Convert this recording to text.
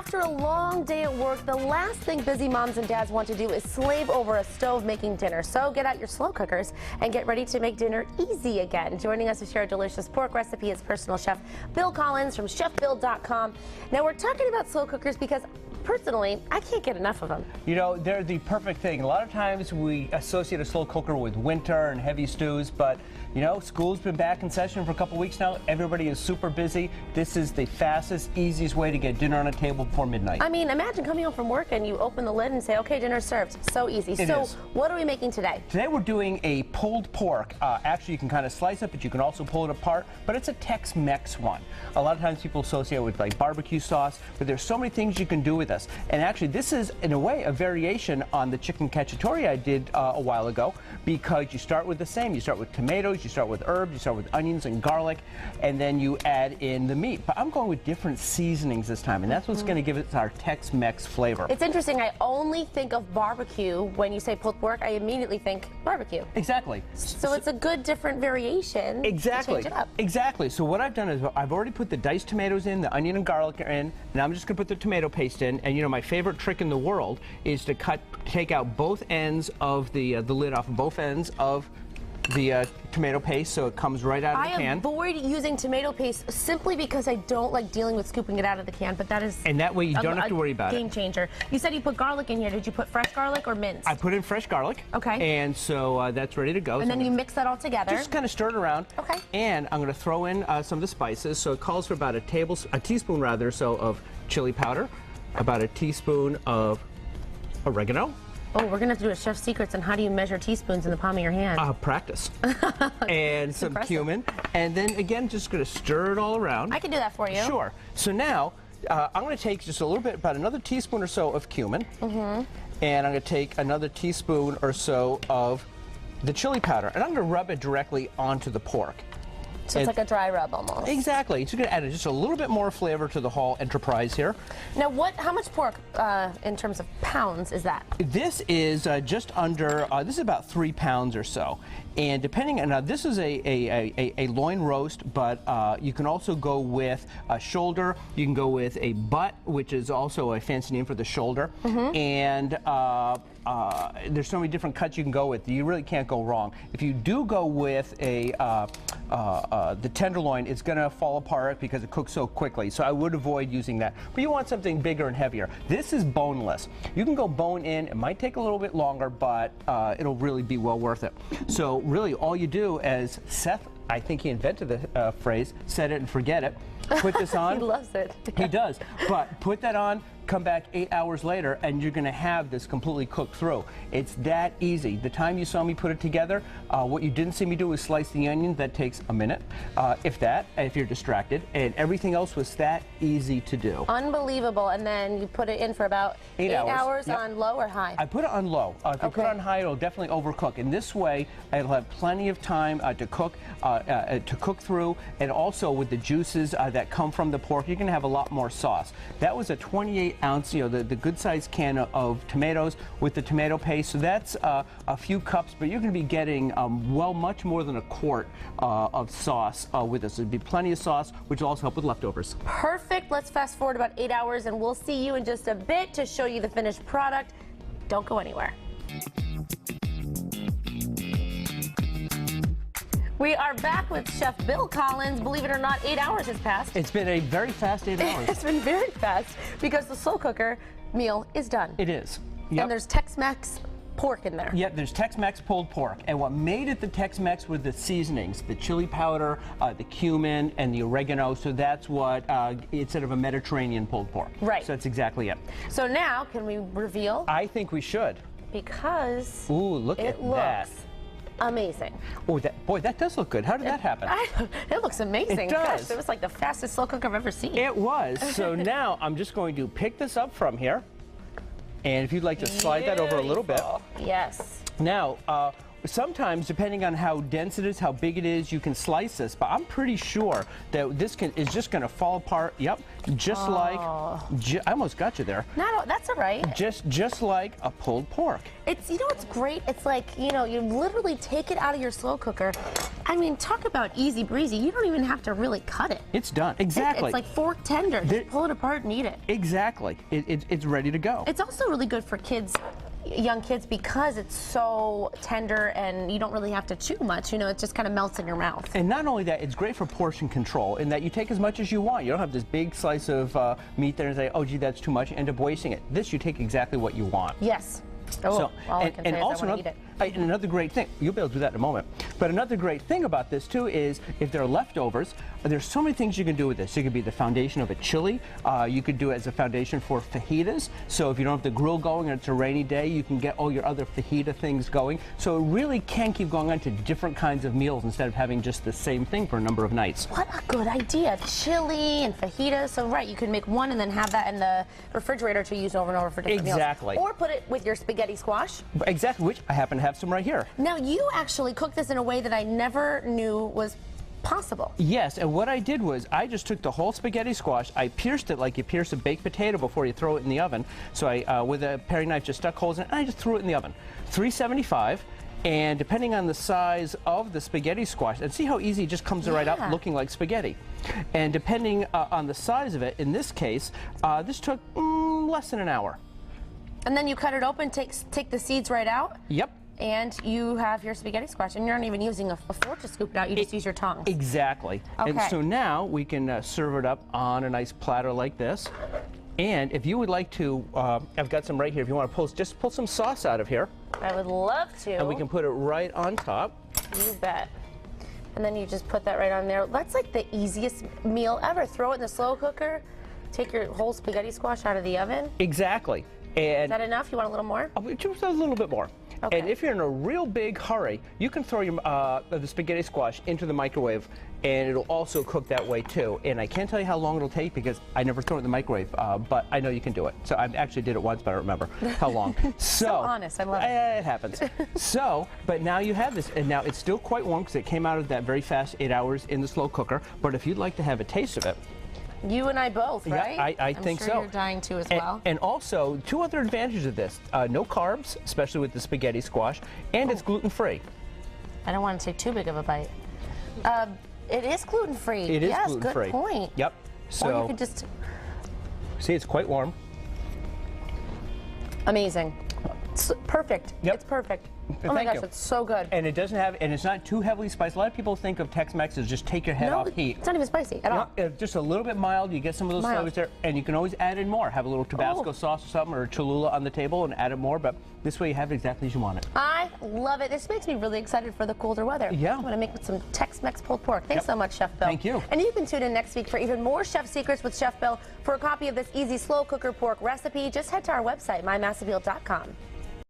After a long day at work, the last thing busy moms and dads want to do is slave over a stove making dinner. So get out your slow cookers and get ready to make dinner easy again. Joining us to share a delicious pork recipe is personal chef Bill Collins from chefbill.com. Now we're talking about slow cookers because personally, I can't get enough of them. You know, they're the perfect thing. A lot of times we associate a slow cooker with winter and heavy stews, but you know, school's been back in session for a couple weeks now. Everybody is super busy. This is the fastest, easiest way to get dinner on a table before midnight. I mean, imagine coming home from work and you open the lid and say, okay, dinner's served. So easy. So what are we making today? Today we're doing a pulled pork. Actually, you can kind of slice it, but you can also pull it apart. But it's a Tex-Mex one. A lot of times people associate it with like barbecue sauce, but there's so many things you can do with this. And actually, this is, in a way, a variation on the chicken cacciatore I did a while ago, because you start with the same. You start with tomatoes, you start with herbs, you start with onions and garlic, and then you add in the meat. But I'm going with different seasonings this time, and that's what's going to give it our Tex-Mex flavor. It's interesting. I only think of barbecue when you say pulled pork. I immediately think barbecue. Exactly. So it's a good different variation. Exactly. To change it up. Exactly. So what I've done is I've already put the diced tomatoes in, the onion and garlic are in, and I'm just going to put the tomato paste in. And you know, my favorite trick in the world is to take out both ends of the lid off of both ends of the tomato paste, so it comes right out of the can. I avoid using tomato paste simply because I don't like dealing with scooping it out of the can, but that is and that way you don't have to worry about it. Game changer. You said you put garlic in here. Did you put fresh garlic or minced? I put in fresh garlic. Okay. And so that's ready to go. And then you mix that all together. Just kind of stir it around. Okay. And I'm going to throw in some of the spices. So it calls for about a teaspoon rather so of chili powder, about a teaspoon of oregano. Oh, we're going to have to do a chef's secrets on how do you measure teaspoons in the palm of your hand. Practice. And some cumin. And then again, just going to stir it all around. I can do that for you. Sure. So now, I'm going to take just a little bit, about another teaspoon or so of cumin. And I'm going to take another teaspoon or so of the chili powder. And I'm going to rub it directly onto the pork. So it's like a dry rub almost. Exactly. It's going to add just a little bit more flavor to the whole enterprise here. Now, how much pork in terms of pounds is that? This is just under, this is about 3 pounds or so. And depending on, this is a loin roast, but you can also go with a shoulder. You can go with a butt, which is also a fancy name for the shoulder. And there's so many different cuts you can go with. You really can't go wrong. If you do go with the tenderloin, it's going to fall apart because it cooks so quickly. So I would avoid using that. But you want something bigger and heavier. This is boneless. You can go bone in. It might take a little bit longer, but it'll really be well worth it. So really, all you do, as Seth, I think he invented the phrase, set it and forget it. Put this on. He loves it. He does. But put that on, come back 8 hours later, and you're going to have this completely cooked through. It's that easy. The time you saw me put it together, what you didn't see me do was slice the onion. That takes a minute, if you're distracted. And everything else was that easy to do. Unbelievable. And then you put it in for about 8 hours yep. On low or high? I put it on low. If you put it on high, it'll definitely overcook. And this way, it'll have plenty of time to cook through. And also with the juices that come from the pork, you're going to have a lot more sauce. That was a 28-ounce, you know, the good-sized can of tomatoes with the tomato paste. So that's a few cups, but you're going to be getting, well, much more than a quart of sauce with this. There'll be plenty of sauce, which will also help with leftovers. Perfect. Let's fast forward about 8 hours, and we'll see you in just a bit to show you the finished product. Don't go anywhere. We are back with Chef Bill Collins. Believe it or not, 8 hours has passed. It's been a very fast 8 hours. It's been very fast because the slow cooker meal is done. It is. Yep. And there's Tex-Mex pork in there. Yep, there's Tex-Mex pulled pork. And what made it the Tex-Mex were the seasonings, the chili powder, the cumin, and the oregano. So that's what, instead of a Mediterranean pulled pork. Right. So that's exactly it. So now, can we reveal? I think we should. Because ooh, look at that. Amazing. Oh, boy, that does look good. How did that happen? It looks amazing. It does. Gosh, it was like the fastest slow cook I've ever seen. It was. So now I'm just going to pick this up from here. And if you'd like to slide that over a little bit. Yes. Now, sometimes, depending on how dense it is, how big it is, you can slice this. But I'm pretty sure that this is just going to fall apart. Yep, just like I almost got you there. No, that's all right. Just like a pulled pork. It's, you know what's great? It's like, you know, you literally take it out of your slow cooker. I mean, talk about easy breezy. You don't even have to really cut it. It's done. Exactly. It's like fork tender. Just pull it apart and eat it. Exactly. It's ready to go. It's also really good for kids, young kids, because it's so tender and you don't really have to chew much. You know, it just kind of melts in your mouth. And not only that, it's great for portion control in that you take as much as you want. You don't have this big slice of meat there and say, oh, gee, that's too much. You end up wasting it. This, you take exactly what you want. Yes. Oh, So, all I can say is I want to eat it. and another great thing, you'll be able to do that in a moment, but another great thing about this too is if there are leftovers, there's so many things you can do with this. It could be the foundation of a chili. You could do it as a foundation for fajitas. So if you don't have the grill going and it's a rainy day, you can get all your other fajita things going. So it really can keep going on to different kinds of meals instead of having just the same thing for a number of nights. What a good idea. Chili and fajitas. So right, you can make one and then have that in the refrigerator to use over and over for different Exactly. meals. Or put it with your spaghetti squash. Exactly, which I happen to have some right here. Now, you actually cook this in a way that I never knew was possible. Yes, and what I did was I just took the whole spaghetti squash, I pierced it like you pierce a baked potato before you throw it in the oven. So I, with a paring knife, just stuck holes in it, and I just threw it in the oven. 375, and depending on the size of the spaghetti squash, and see how easy it just comes right out looking like spaghetti. And depending on the size of it, in this case, this took less than an hour. And then you cut it open, take the seeds right out. Yep. And you have your spaghetti squash, and you're not even using a fork to scoop it out. You just use your tongs. Exactly. Okay. And so now we can serve it up on a nice platter like this. And if you would like to, I've got some right here. If you want to just pull some sauce out of here. I would love to. And we can put it right on top. You bet. And then you just put that right on there. That's like the easiest meal ever. Throw it in the slow cooker. Take your whole spaghetti squash out of the oven. Exactly. And is that enough? You want a little more? Just a little bit more. Okay. And if you're in a real big hurry, you can throw your, the spaghetti squash into the microwave, and it'll also cook that way too. And I can't tell you how long it'll take because I never throw it in the microwave, but I know you can do it. So I actually did it once, but I don't remember how long. So honest, I love it. It happens. So, but now you have this, and now it's still quite warm because it came out of that very fast 8 hours in the slow cooker. But if you'd like to have a taste of it, you and I both, right? Yeah, I think so. I'm sure you're dying to as well. And also, two other advantages of this. No carbs, especially with the spaghetti squash, and it's gluten-free. I don't want to take too big of a bite. It is gluten-free. It is yes, gluten-free. Good point. Yep. So, or you could just... See, it's quite warm. Amazing. It's perfect. Yep. It's perfect. Oh my Thank gosh, you. it's so good. And it doesn't have, and it's not too heavily spiced. A lot of people think of Tex-Mex as just take your head off heat. It's not even spicy at all. Just a little bit mild. You get some of those flavors there, and you can always add in more. Have a little Tabasco sauce or something, or Cholula on the table, and add it more. But this way, you have it exactly as you want it. I love it. This makes me really excited for the colder weather. Yeah. I want to make some Tex-Mex pulled pork. Thanks so much, Chef Bill. Thank you. And you can tune in next week for even more chef secrets with Chef Bill. For a copy of this easy slow cooker pork recipe, just head to our website, mymassappeal.com.